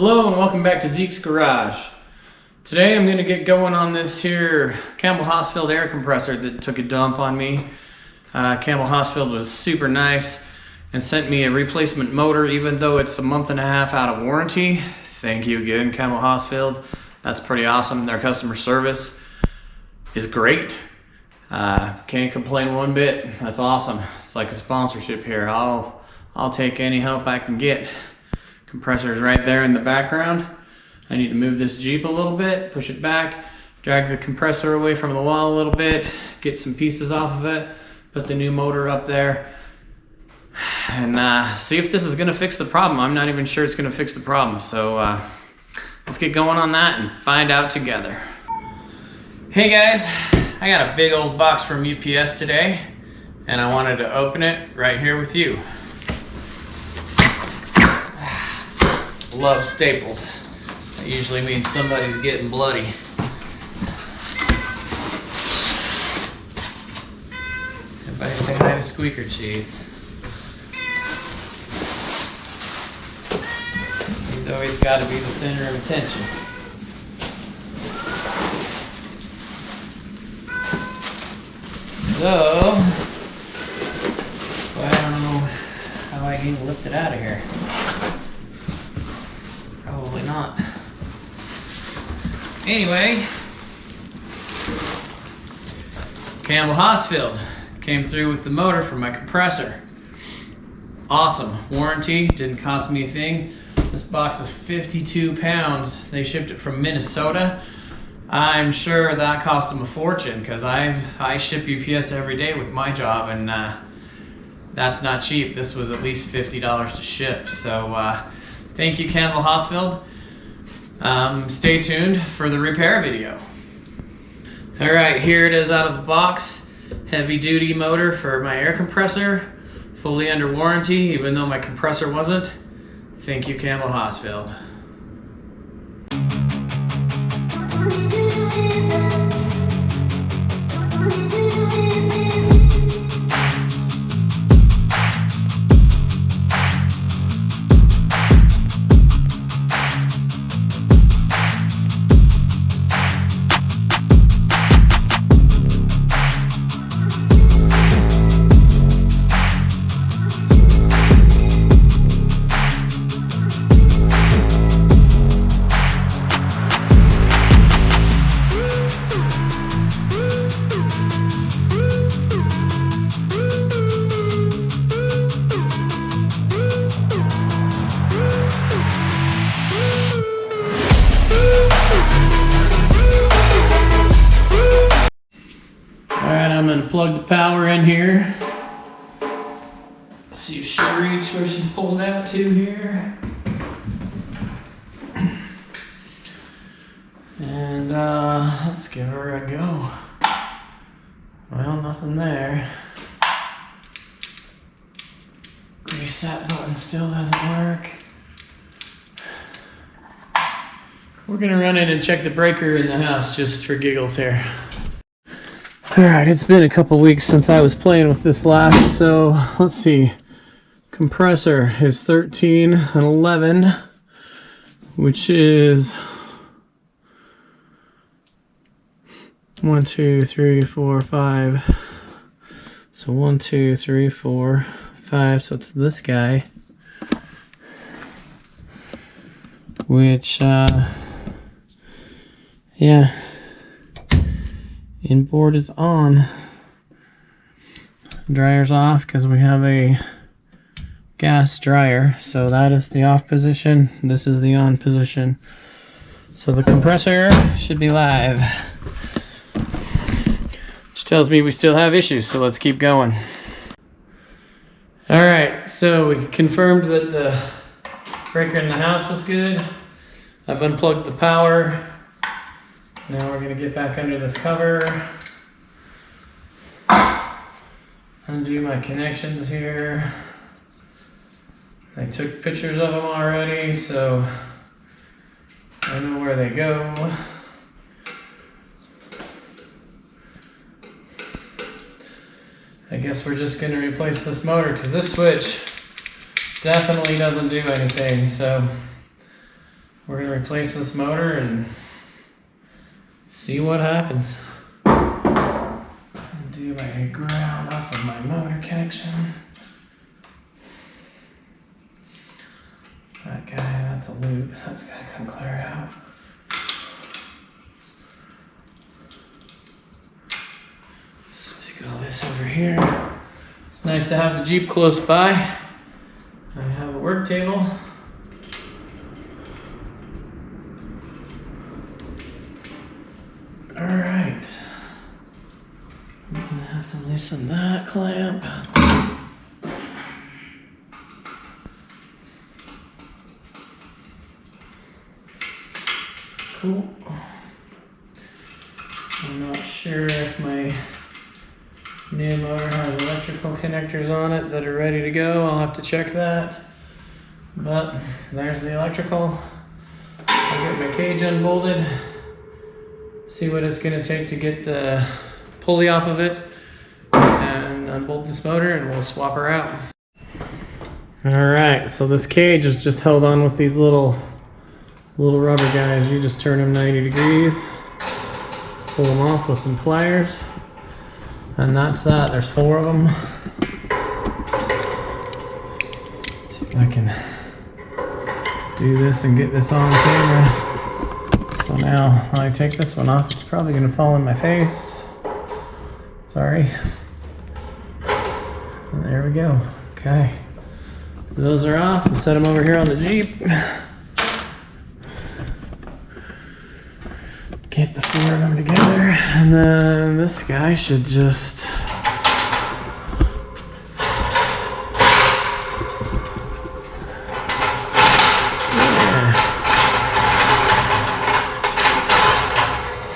Hello and welcome back to Zeke's Garage. Today I'm going to get going on this here Cambell Hausfeld air compressor that took a dump on me. Cambell Hausfeld was super nice and sent me a replacement motor even though it's a month and a half out of warranty. Thank you again, Cambell Hausfeld. That's pretty awesome. Their customer service is great. Can't complain one bit. That's awesome. It's like a sponsorship here. I'll take any help I can get. Compressor's right there in the background. I need to move this Jeep a little bit, push it back, drag the compressor away from the wall a little bit, get some pieces off of it, put the new motor up there, and see if this is gonna fix the problem. I'm not even sure it's gonna fix the problem, so let's get going on that and find out together. Hey guys, I got a big old box from UPS today, and I wanted to open it right here with you. Love staples. That usually means somebody's getting bloody. Everybody say hi to Squeaker Cheese. He's always got to be the center of attention. So, well, I don't know how I can lift it out of here. Probably not. Anyway, Cambell Hausfeld came through with the motor for my compressor. Awesome. Warranty, didn't cost me a thing. This box is 52 pounds. They shipped it from Minnesota. I'm sure that cost them a fortune because I ship UPS every day with my job, and that's not cheap. This was at least $50 to ship. So thank you, Cambell Hausfeld. Stay tuned for the repair video. All right, here it is out of the box. Heavy duty motor for my air compressor, fully under warranty, even though my compressor wasn't. Thank you, Cambell Hausfeld. I'm going to plug the power in here. See if she'll reach where she's pulled out to here. And let's give her a go. Well, nothing there. Reset button still doesn't work. We're going to run in and check the breaker in the house just for giggles here. Alright, it's been a couple weeks since I was playing with this last, so let's see. Compressor is 13 and 11, which is 1, 2, 3, 4, 5. So 1, 2, 3, 4, 5. So it's this guy, which, yeah. Inboard is on. Dryer's off because we have a gas dryer. So that is the off position. This is the on position. So the compressor should be live. Which tells me we still have issues, so let's keep going. Alright, so we confirmed that the breaker in the house was good. I've unplugged the power. Now we're going to get back under this cover, undo my connections here. I took pictures of them already, so I know where they go. I guess we're just going to replace this motor because this switch definitely doesn't do anything. So we're gonna replace this motor and see what happens. Do my ground off of my motor connection. That guy, that's a loop. That's gotta come clear out. Stick all this over here. It's nice to have the Jeep close by. I have a work table. All right. I'm gonna have to loosen that clamp. Cool. I'm not sure if my new motor has electrical connectors on it that are ready to go. I'll have to check that. But there's the electrical. I'll get my cage unbolted. See what it's going to take to get the pulley off of it and unbolt this motor, and we'll swap her out. Alright, so this cage is just held on with these little rubber guys. You just turn them 90 degrees, pull them off with some pliers, and that's that. There's 4 of them. Let's see if I can do this and get this on camera. So now when I take this one off, it's probably going to fall in my face. Sorry. And there we go. Okay. Those are off. We'll set them over here on the Jeep. Get the 4 of them together. And then this guy should just...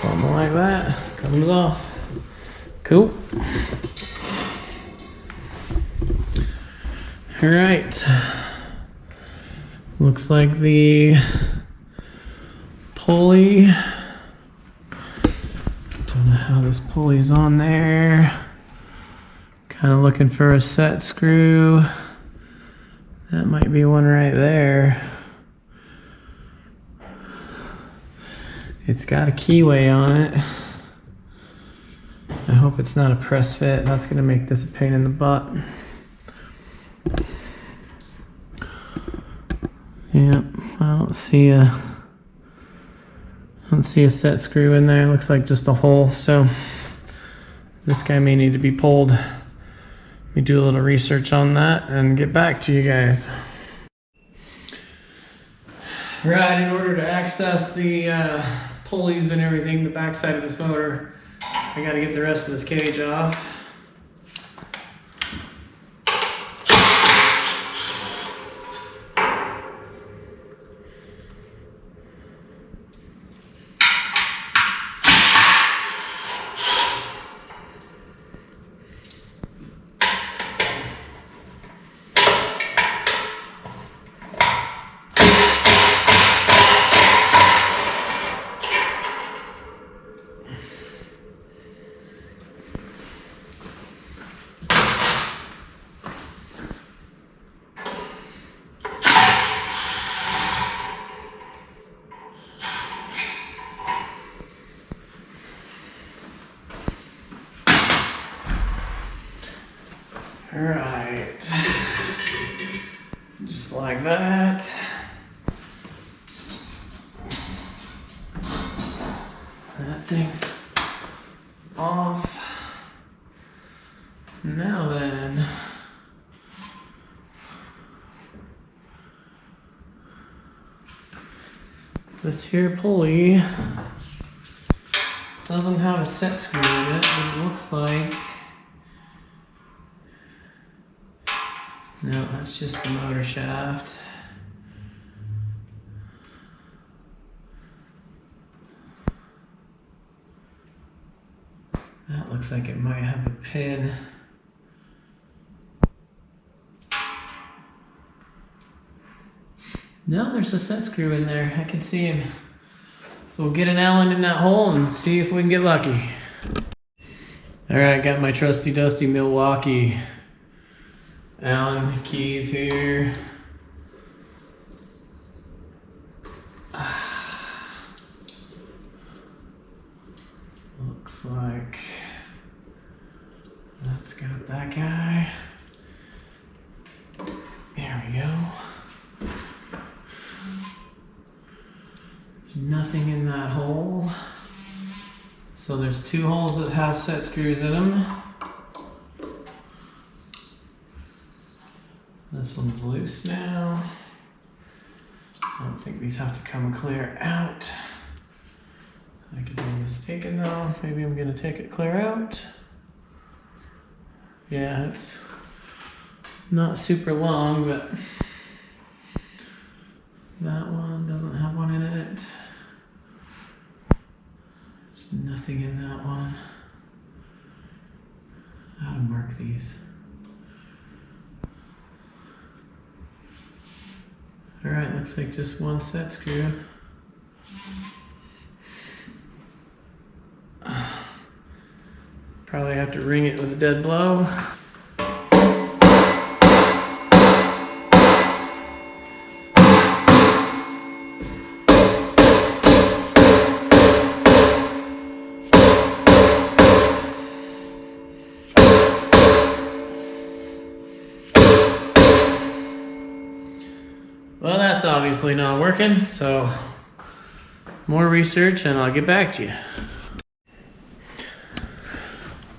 something like that. Comes off. Cool. All right. Looks like the pulley. Don't know how this pulley's on there. Kind of looking for a set screw. That might be one right there. It's got a keyway on it. I hope it's not a press fit. That's going to make this a pain in the butt. Yep, I don't see a set screw in there. It looks like just a hole. So this guy may need to be pulled. Let me do a little research on that and get back to you guys. Right, in order to access the pulleys and everything, the backside of this motor, I got to get the rest of this cage off. All right, just like that. That thing's off. Now then, this here pulley doesn't have a set screw in it, but it looks like... No, that's just the motor shaft. That looks like it might have a pin. No, there's a set screw in there. I can see him. So we'll get an Allen in that hole and see if we can get lucky. All right, got my trusty dusty Milwaukee Allen keys here. like that's got that guy. There we go. There's nothing in that hole. So there's 2 holes that have set screws in them. This one's loose now. I don't think these have to come clear out. I could be mistaken though. Maybe I'm gonna take it clear out. Yeah, it's not super long, but that one doesn't have one in it. There's nothing in that one. How to mark these. All right, looks like just 1 set screw. Probably have to ring it with a dead blow. Well, that's obviously not working, so more research and I'll get back to you.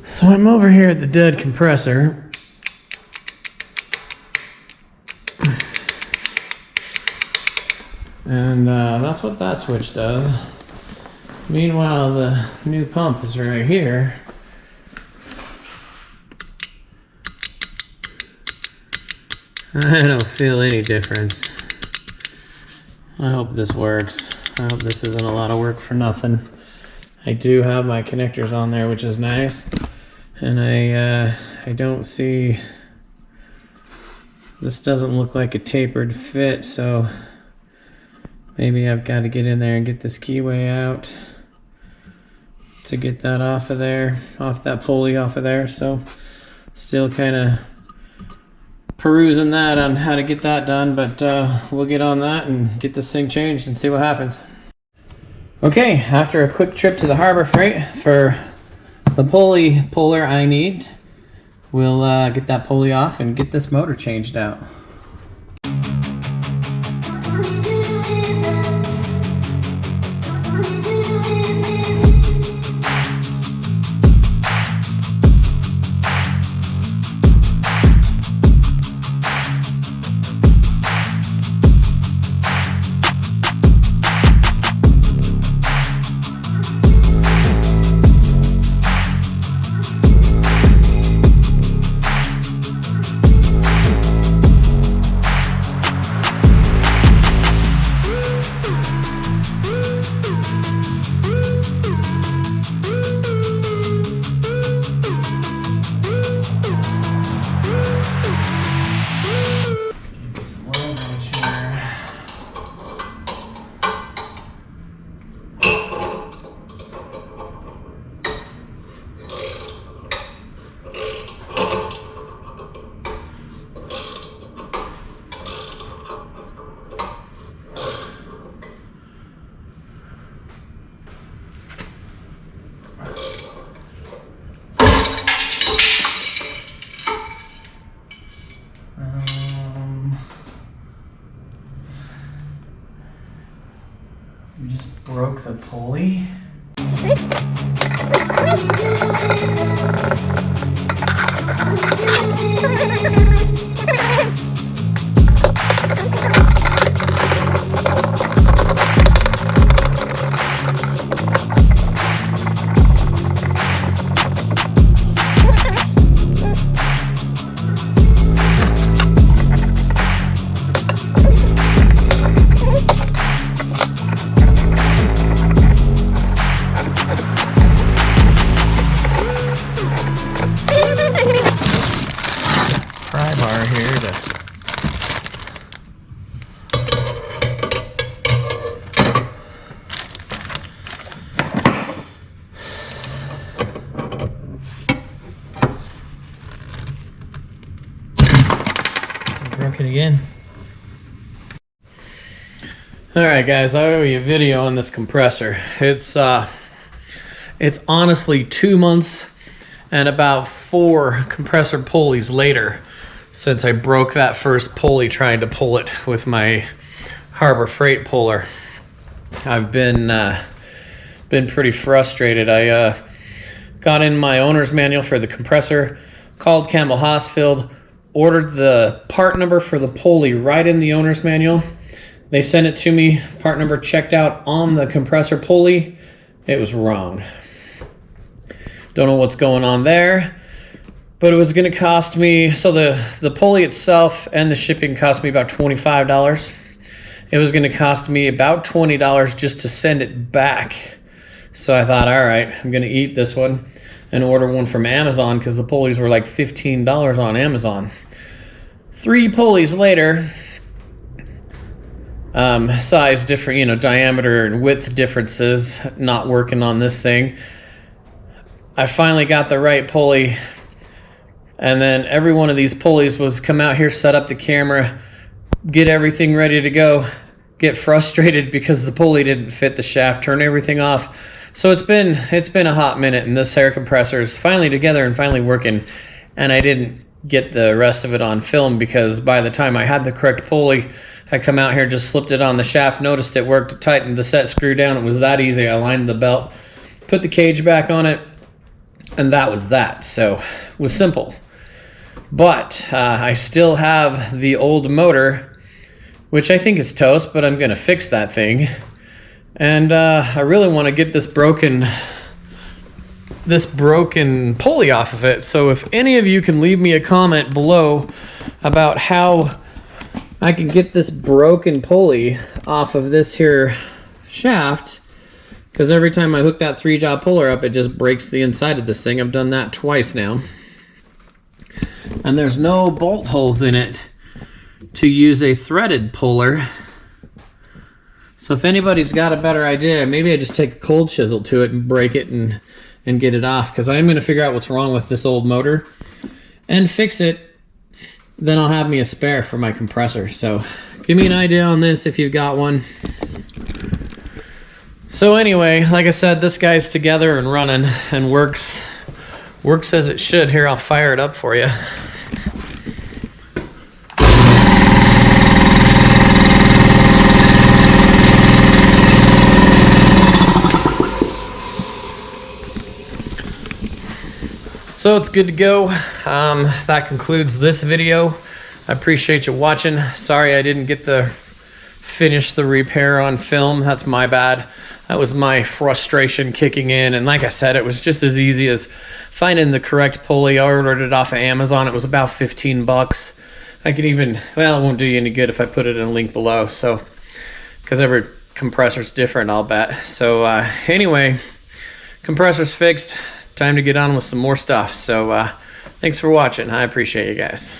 So I'm over here at the dead compressor. And that's what that switch does. Meanwhile, the new pump is right here. I don't feel any difference. I hope this works. I hope this isn't a lot of work for nothing. I do have my connectors on there, which is nice. And I don't see, this doesn't look like a tapered fit, so maybe I've got to get in there and get this keyway out to get that off of there, off that pulley off of there. So still kind of perusing that on how to get that done, but we'll get on that and get this thing changed and see what happens. Okay, after a quick trip to the Harbor Freight for the pulley puller I need, we'll get that pulley off and get this motor changed out. We just broke the pulley. Broke it again. Alright guys, I owe you a video on this compressor. It's It's honestly 2 months and about 4 compressor pulleys later since I broke that first pulley trying to pull it with my Harbor Freight puller. I've been pretty frustrated. I got in my owner's manual for the compressor, called Cambell Hausfeld, ordered the part number for the pulley right in the owner's manual. They sent it to me, part number checked out on the compressor pulley. It was wrong. Don't know what's going on there, but it was going to cost me, so the pulley itself and the shipping cost me about $25. It was going to cost me about $20 just to send it back. So I thought, all right, I'm going to eat this one and order one from Amazon because the pulleys were like $15 on Amazon. 3 pulleys later, size different, diameter and width differences, not working on this thing. I finally got the right pulley, and then every one of these pulleys was come out here, set up the camera, get everything ready to go, get frustrated because the pulley didn't fit the shaft, turn everything off. So it's been a hot minute, and this air compressor is finally together and finally working, and I didn't get the rest of it on film because by the time I had the correct pulley, I come out here, just slipped it on the shaft, noticed it worked, tightened the set screw down. It was that easy. I lined the belt, put the cage back on it, and that was that. So it was simple. But I still have the old motor, which I think is toast, but I'm going to fix that thing. And I really want to get this broken pulley off of it. So if any of you can leave me a comment below about how I can get this broken pulley off of this here shaft, because every time I hook that 3-jaw puller up, it just breaks the inside of this thing. I've done that twice now. And there's no bolt holes in it to use a threaded puller. So if anybody's got a better idea, maybe I just take a cold chisel to it and break it and get it off, because I'm going to figure out what's wrong with this old motor and fix it. Then I'll have me a spare for my compressor. So give me an idea on this if you've got one. So anyway, like I said, this guy's together and running and works as it should. Here, I'll fire it up for you. So it's good to go. That concludes this video. I appreciate you watching. Sorry I didn't get to finish the repair on film. That's my bad. That was my frustration kicking in. And like I said, it was just as easy as finding the correct pulley. I ordered it off of Amazon. It was about 15 bucks. I could even, well, it won't do you any good if I put it in a link below. So, because every compressor's different, I'll bet. So anyway, compressor's fixed. Time to get on with some more stuff. So thanks for watching. I appreciate you guys.